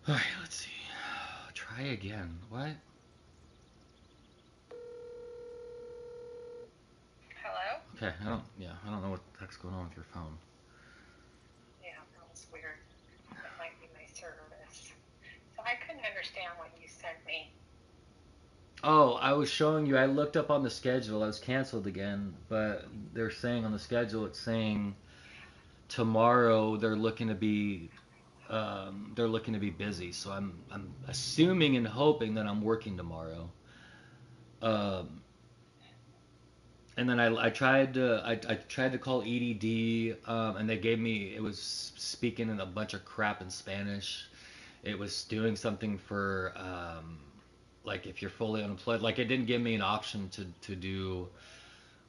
Alright, let's see. Try again. What? Hello? Okay, I don't know what the heck's going on with your phone. Yeah, that was weird. That might be my service. So I couldn't understand what you sent me. Oh, I was showing you. I looked up on the schedule. I was canceled again, but they're saying on the schedule it's saying tomorrow they're looking to be busy. So I'm assuming and hoping that I'm working tomorrow. Um, and then I tried to call EDD, and they gave me it was speaking in a bunch of crap in Spanish. It was doing something for like if you're fully unemployed. Like it didn't give me an option to do.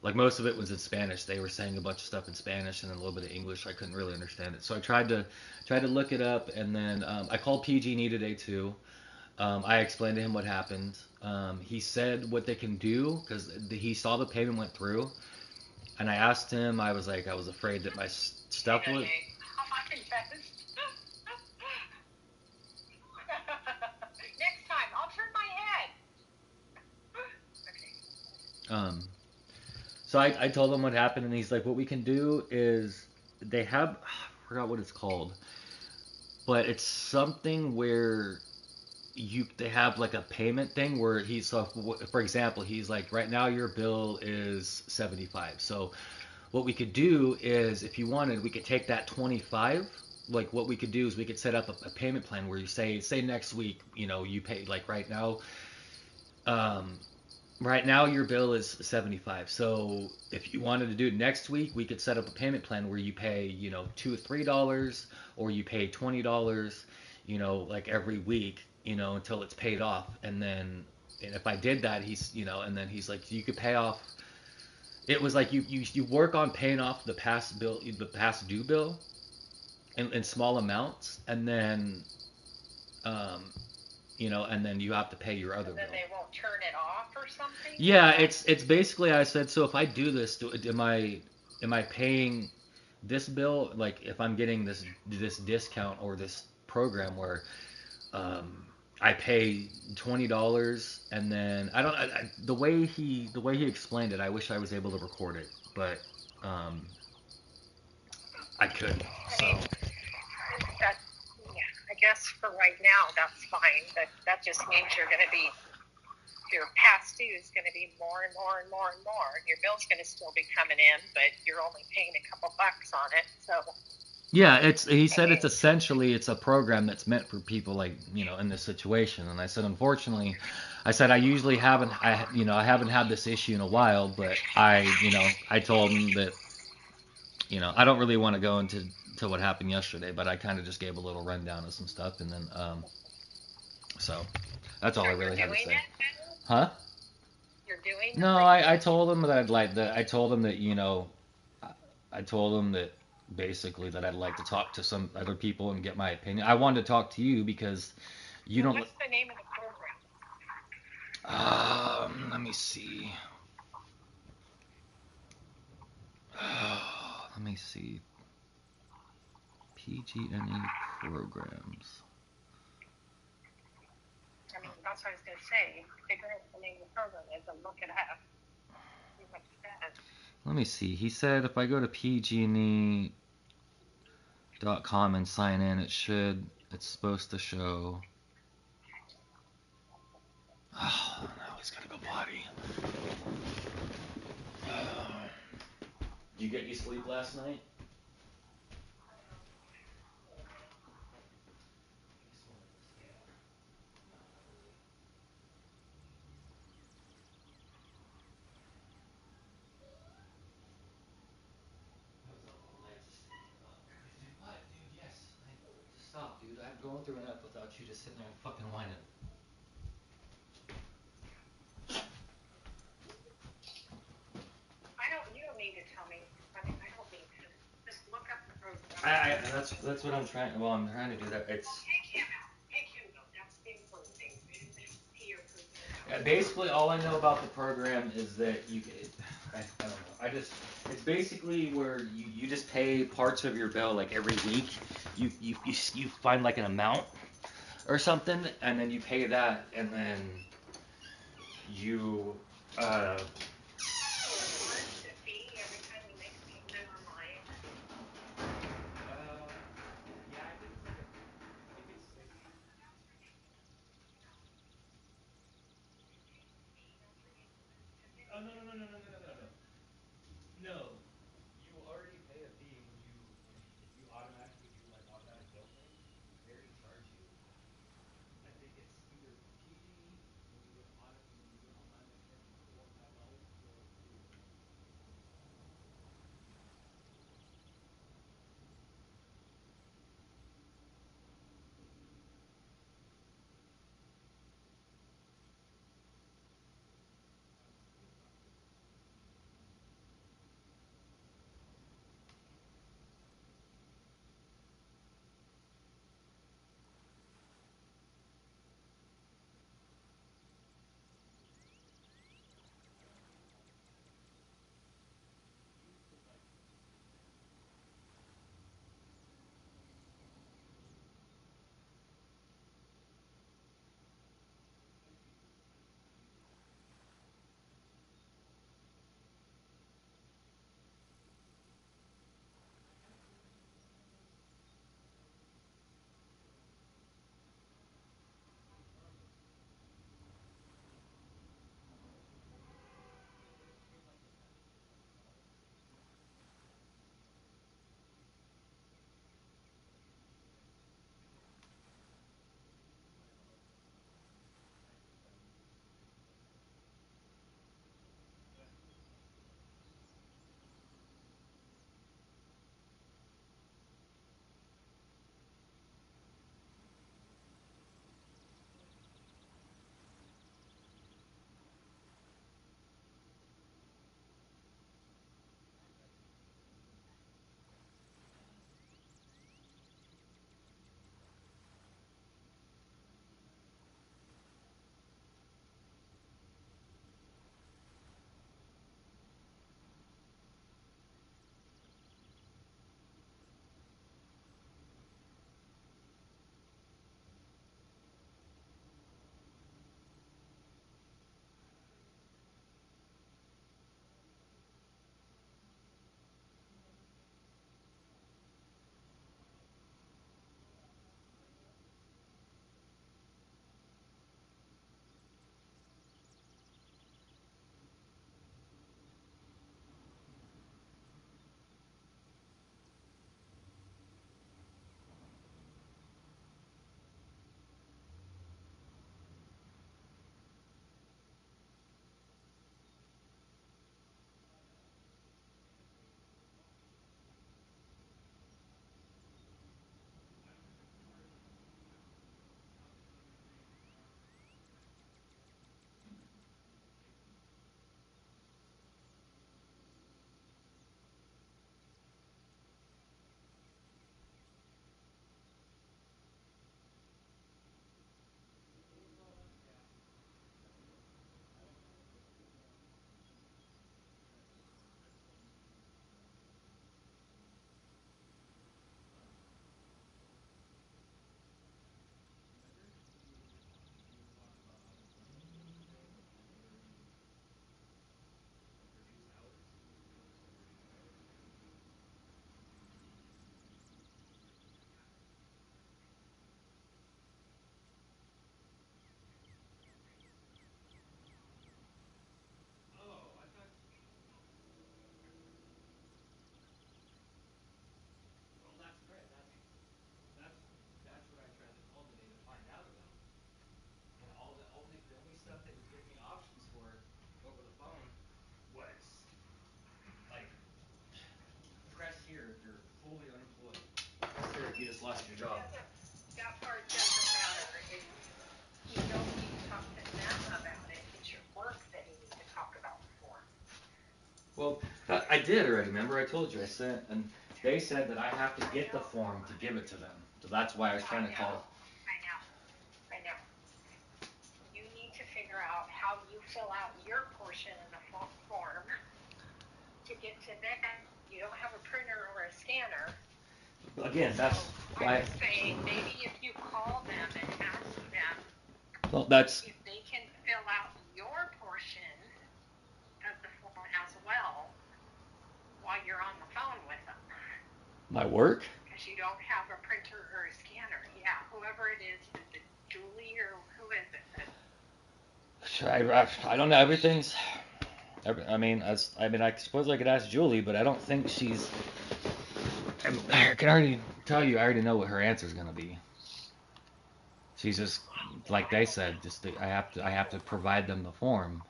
Like most of it was in Spanish. They were saying a bunch of stuff in Spanish and then a little bit of English. I couldn't really understand it. So I tried to look it up, and then I called PG&E today too. I explained to him what happened. He said what they can do because he saw the payment went through, and I asked him. I was like, I was afraid that my stuff would. How about invest? Next time, I'll turn my head. Okay. Um, so I told him what happened, and he's like, what we can do is they have I forgot what it's called, but it's something where you they have like a payment thing where he's so for example he's like right now your bill is 75, so what we could do is if you wanted we could take that 25, like what we could do is we could set up a payment plan where you say next week you pay like um right now your bill is 75, so if you wanted to do it next week we could set up a payment plan where you pay $2 or $3, or you pay $20, like every week, until it's paid off. And if I did that, and then he's like, you could pay off. It was like you work on paying off the past due bill in small amounts, and then um, and then you have to pay your other And then bill. they won't turn it off or something? Is Yeah, that? it's basically I said, so if I do this, am I paying this bill, like if I'm getting this discount or this program where um, I pay $20, and then the way he explained it, I wish I was able to record it, but um, I couldn't. I mean, So that, yeah, I guess for right now, that's fine. That just means you're going to be, your past due is going to be more and more and more and more. Your bill's going to still be coming in, but you're only paying a couple bucks on it. So, yeah, he I said mean, it's a program that's meant for people like in this situation, and I said unfortunately, I said I usually haven't had this issue in a while, but I told him that I don't really want to go into to what happened yesterday, but I kind of just gave a little rundown of some stuff, and then so that's all so I you're really had to doing say. it? Huh? You're doing the No, thing? I told him that I'd like that. I told him that I told him that basically that I'd like to talk to some other people and get my opinion. I wanted to talk to you because you Well, don't. what's the name of the program? Let me see. Let me see. PG&E programs. I mean, that's what I was going to say. Figure out what the name of the program is and look it up. See what it says. Let me see. He said if I go to pgne.com and sign in, it's supposed to show. Oh, now he's gonna go potty. Did you get any sleep last night? What, dude? Yes. Just stop, dude. I'm going through enough without you just sitting there and fucking whining. You don't need to tell me. I mean, I don't need to. Just look up the program. That's what I'm trying. Well, I'm trying to do that. Well, take him out. Take him out. That's the important thing. He approved it out. Basically all I know about the program is that I don't know. It's basically where you just pay parts of your bill like every week. You find like an amount, or something, and then you pay that, and then you So what's the fee every time you make a payment online? yeah, I think it's like if it's That's ridiculous. You're paying a fee? That's ridiculous. Because then oh if no you no no no no no no no no no you already pay a fee when if you automatically do like automatic bill pay, they already charge you. I think it's either PG when you do an online bank transfer or $5 or free delivery. Oh, I thought. Well, that's great. That's that's what I tried to call today to find out about. And the only stuff that was giving me options for over the phone was like press here if you're fully unemployed. Press here if you just lost your it job. doesn't, that part doesn't matter. You don't need to talk to them about it. It's your work that you need to talk about the form. Well, I did already. Remember, I told you I sent, and they said that I have to I get the know. form to give it to them. So that's why I was I trying to know. call. I know. I know. You need to figure out how you fill out your portion in the form to get to them. You don't have a printer or a scanner. Again, So that's I why. was saying maybe if you call them and ask Well, that's if they can fill out your portion of the form as well while you're on the phone with them. my work. Because you don't have a printer or a scanner. Yeah, whoever it is it Julie or who is it? I don't know. Everything's. I mean, I suppose I could ask Julie, but I don't think she's. I can already tell you. I already know what her answer is gonna be. She's just like they said. I have to provide them the form.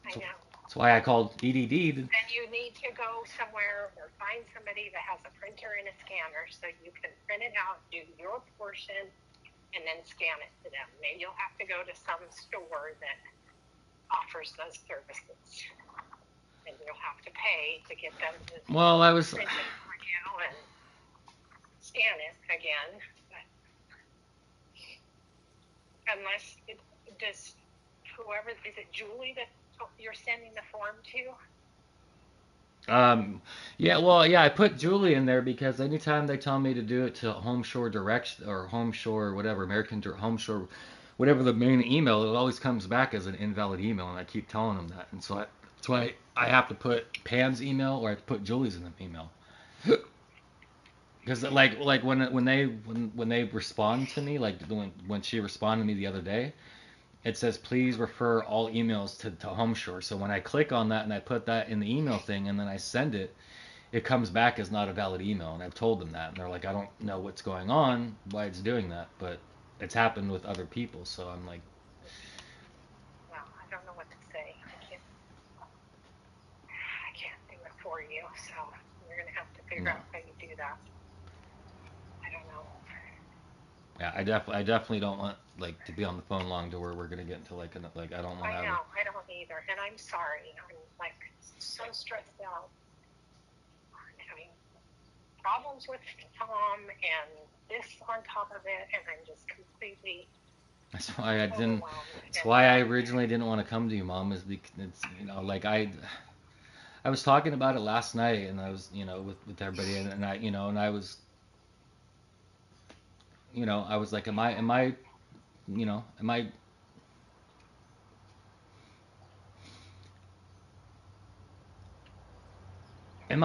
I So, know. that's why I called EDD. Then you need to go somewhere or find somebody that has a printer and a scanner so you can print it out, do your portion, and then scan it to them. Maybe you'll have to go to some store that offers those services. And you'll have to pay to get them to Well, I was. print it for you and scan it again. But unless does whoever, is it Julie that you're sending the form to? Yeah, well, yeah, I put Julie in there because anytime they tell me to do it to Home Shore Direct or Home Shore, whatever, Home Shore, whatever the main email, it always comes back as an invalid email, and I keep telling them that. And so that's why I have to put Pam's email or I have to put Julie's in the email. Because like when they respond to me, like when she responded to me the other day, it says please refer all emails to Homeshore. So when I click on that and I put that in the email thing and then I send it, it comes back as not a valid email. And I've told them that, and they're like, I don't know what's going on, why it's doing that, but it's happened with other people. So I'm like, Well, I don't know what to say. I can't do it for you. So you're gonna have to figure out how you do that. I don't know. yeah, I definitely don't want like to be on the phone long to where we're gonna get into like I don't want to. I know. I don't either. And I'm sorry. I'm like so stressed out. I'm having problems with Tom and this on top of it, and I'm just completely That's why I didn't. overwhelmed. That's why I originally didn't want to come to you, Mom. Is because it's like I was talking about it last night, and I was with everybody, and I and I was I was like, am I am I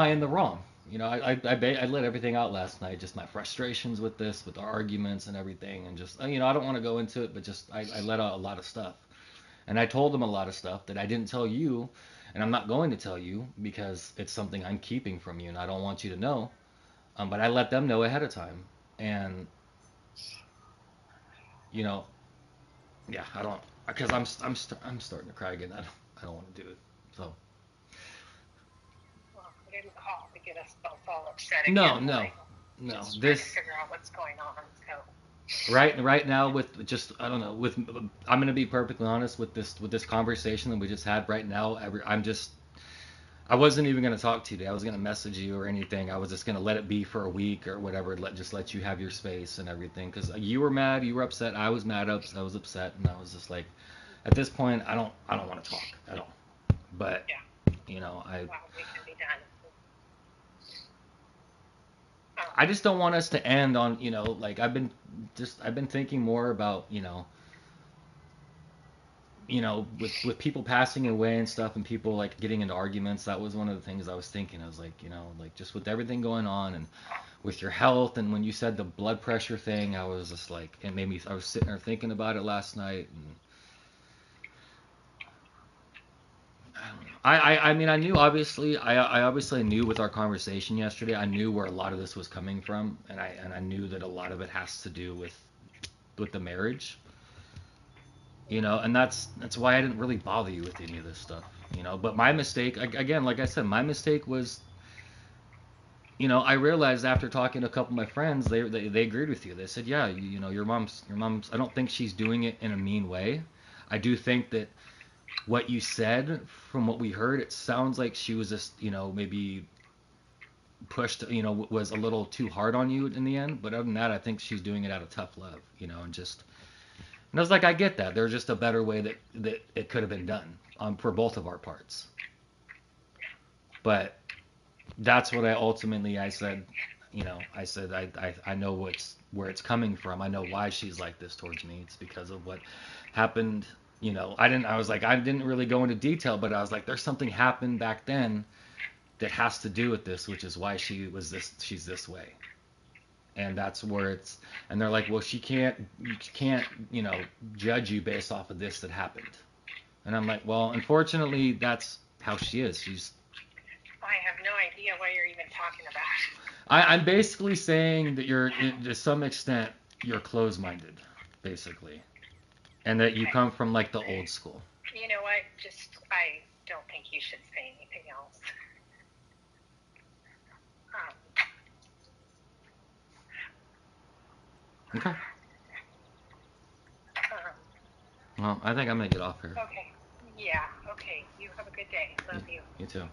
in the wrong? I let everything out last night, just my frustrations with this, with the arguments and everything, and just I don't want to go into it, but just I let out a lot of stuff, and I told them a lot of stuff that I didn't tell you, and I'm not going to tell you because it's something I'm keeping from you, and I don't want you to know. But I let them know ahead of time, and you know, yeah, I don't because I'm starting to cry again. I don't want to do it. So Well, I didn't call to get us both all upset no, again. no, no. Just trying to This figure out what's going on. So right now with just I don't know with I'm gonna be perfectly honest with this conversation that we just had right now. I wasn't even gonna talk to you today. I was gonna message you or anything. I was just gonna let it be for a week or whatever. Let you have your space and everything because you were mad, you were upset. I was mad, I was upset, and I was just like, at this point, I don't want to talk at all. But yeah, I well, we can be done. I just don't want us to end on like I've been thinking more about with people passing away and stuff and people like getting into arguments. That was one of the things I was thinking. I was like, like just with everything going on and with your health, and when you said the blood pressure thing, I was just like, it made me. I was sitting there thinking about it last night, and I don't know. I mean, I knew obviously. I obviously knew with our conversation yesterday. I knew where a lot of this was coming from, and I knew that a lot of it has to do with the marriage. And that's why I didn't really bother you with any of this stuff. But my mistake, again, like I said, my mistake was, I realized after talking to a couple of my friends, they agreed with you. They said, yeah, your mom's. I don't think she's doing it in a mean way. I do think that what you said, from what we heard, it sounds like she was just, maybe pushed, was a little too hard on you in the end. But other than that, I think she's doing it out of tough love, and just. And I was like, I get that. There's just a better way that it could have been done for both of our parts. But that's what I said. you know, I said I know where it's coming from. I know why she's like this towards me. It's because of what happened. You know, I didn't really go into detail, but I was like, there's something happened back then that has to do with this, which is why she's this way. And that's where it's, and they're like, well, you can't, you know, judge you based off of this that happened. And I'm like, well, unfortunately, that's how she is. I have no idea what you're even talking about. I'm basically saying that to some extent, you're closed-minded, basically. And that you Okay. come from like the old school. You know what? I don't think you should say anything else. Okay. Um, Well, I think I'm gonna get off here. okay. Yeah. Okay. You have a good day. Love you. You too.